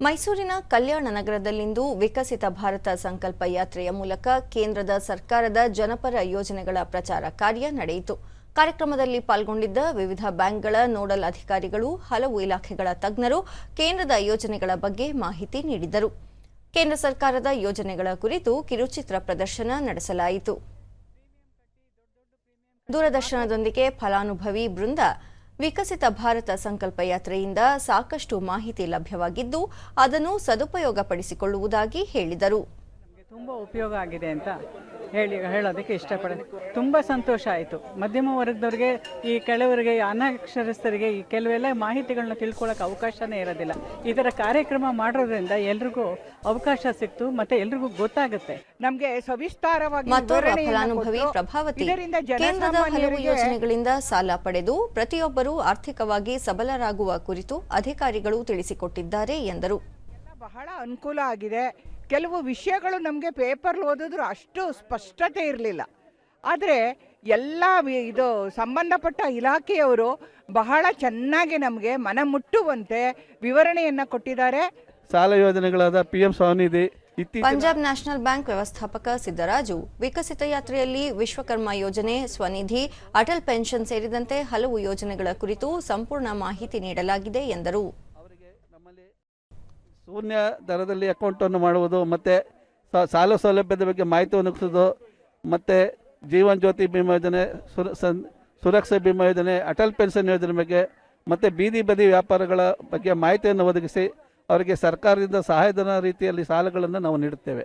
ಮೈಸೂರಿನ ಕಲ್ಯಾಣ ನಗರದಲ್ಲಿಂದು ವಿಕಸಿತ ಭಾರತ ಸಂಕಲ್ಪ ಯಾತ್ರೆಯ ಮೂಲಕ ಕೇಂದ್ರದ ಸರ್ಕಾರದ ಜನಪರ ಯೋಜನೆಗಳ ಪ್ರಚಾರ ಕಾರ್ಯ ನಡೆಯಿತು. ಕಾರ್ಯಕ್ರಮದಲ್ಲಿ ಪಾಲ್ಗೊಂಡಿದ್ದ ವಿವಿಧ ಬ್ಯಾಂಕ್ಗಳ ನೋಡಲ್ ಅಧಿಕಾರಿಗಳು, ಹಲವು ಇಲಾಖೆಗಳ ತಜ್ಞರು ಕೇಂದ್ರದ ಯೋಜನೆಗಳ ಬಗ್ಗೆ ಮಾಹಿತಿ ನೀಡಿದರು. ಕೇಂದ್ರ ಸರ್ಕಾರದ ಯೋಜನೆಗಳ ಕುರಿತು ಕಿರುಚಿತ್ರ ಪ್ರದರ್ಶನ ನಡೆಸಲಾಯಿತು. ದೂರದರ್ಶನದೊಂದಿಗೆ ಫಲಾನುಭವಿ ಬೃಂದ ವಿಕಸಿತ ಭಾರತ ಸಂಕಲ್ಪ ಯಾತ್ರೆಯಿಂದ ಸಾಕಷ್ಟು ಮಾಹಿತಿ ಲಭ್ಯವಾಗಿದ್ದು ಅದನ್ನು ಸದುಪಯೋಗಪಡಿಸಿಕೊಳ್ಳುವುದಾಗಿ ಹೇಳಿದರು. ತುಂಬಾ ಉಪಯೋಗ ಆಗಿದೆ ಅಂತ ಹೇಳೋದಕ್ಕೆ ಇಷ್ಟಪಡ್ತೀನಿ. ತುಂಬ ಸಂತೋಷ ಆಯಿತು. ಮಧ್ಯಮ ವರ್ಗದವರಿಗೆ, ಈ ಕೆಲವರಿಗೆ, ಅನಕ್ಷರಸ್ಥರಿಗೆ ಈ ಕೆಲವೆಲ್ಲ ಮಾಹಿತಿಗಳನ್ನ ತಿಳ್ಕೊಳ್ಳೋಕೆ ಅವಕಾಶನೇ ಇರೋದಿಲ್ಲ. ಈ ಥರ ಕಾರ್ಯಕ್ರಮ ಮಾಡೋದ್ರಿಂದ ಎಲ್ರಿಗೂ ಅವಕಾಶ ಸಿಕ್ತು, ಮತ್ತೆ ಎಲ್ರಿಗೂ ಗೊತ್ತಾಗುತ್ತೆ. ನಮಗೆ ಸವಿಸ್ತಾರವಾಗಿ ಫಲಾನುಭವಿ ಪ್ರಭಾವತಿ ಕೇಂದ್ರದ ಹಲವು ಯೋಜನೆಗಳಿಂದ ಸಾಲ ಪಡೆದು ಪ್ರತಿಯೊಬ್ಬರೂ ಆರ್ಥಿಕವಾಗಿ ಸಬಲರಾಗುವ ಕುರಿತು ಅಧಿಕಾರಿಗಳು ತಿಳಿಸಿಕೊಟ್ಟಿದ್ದಾರೆ ಎಂದರು. ಬಹಳ ಅನುಕೂಲ ಆಗಿದೆ. ಕೆಲವು ವಿಷಯಗಳು ನಮಗೆ ಪೇಪರ್ ಓದಿದ್ರು ಅಷ್ಟು ಸ್ಪಷ್ಟತೆ ಇರಲಿಲ್ಲ. ಆದರೆ ಎಲ್ಲ ಇದು ಸಂಬಂಧಪಟ್ಟ ಇಲಾಖೆಯವರು ಬಹಳ ಚೆನ್ನಾಗಿ ನಮಗೆ ಮನಮುಟ್ಟುವಂತೆ ವಿವರಣೆಯನ್ನು ಕೊಟ್ಟಿದ್ದಾರೆ. ಸಾಲ ಯೋಜನೆಗಳಾದ PM Svanidhi, Punjab national bank ವ್ಯವಸ್ಥಾಪಕ ಸಿದ್ದರಾಜು ವಿಕಸಿತ ಯಾತ್ರೆಯಲ್ಲಿ ವಿಶ್ವಕರ್ಮ ಯೋಜನೆ, ಸ್ವನಿಧಿ, ಅಟಲ್ ಪೆನ್ಷನ್ ಸೇರಿದಂತೆ ಹಲವು ಯೋಜನೆಗಳ ಕುರಿತು ಸಂಪೂರ್ಣ ಮಾಹಿತಿ ನೀಡಲಾಗಿದೆ ಎಂದರು. ಶೂನ್ಯ ದರದಲ್ಲಿ ಅಕೌಂಟನ್ನು ಮಾಡುವುದು, ಮತ್ತು ಸಾಲ ಸೌಲಭ್ಯದ ಬಗ್ಗೆ ಮಾಹಿತಿ ಒದಗಿಸೋದು, ಮತ್ತು ಜೀವನ್ ಜ್ಯೋತಿ ಬಿಮಾ ಯೋಜನೆ, ಸುರಕ್ಷಾ ಬಿಮಾ ಯೋಜನೆ, ಅಟಲ್ ಪೆನ್ಷನ್ ಯೋಜನೆ ಬಗ್ಗೆ, ಮತ್ತು ಬೀದಿ ಬದಿ ವ್ಯಾಪಾರಗಳ ಬಗ್ಗೆ ಮಾಹಿತಿಯನ್ನು ಒದಗಿಸಿ ಅವರಿಗೆ ಸರ್ಕಾರದಿಂದ ಸಹಾಯಧನ ರೀತಿಯಲ್ಲಿ ಸಾಲಗಳನ್ನು ನಾವು ನೀಡುತ್ತೇವೆ.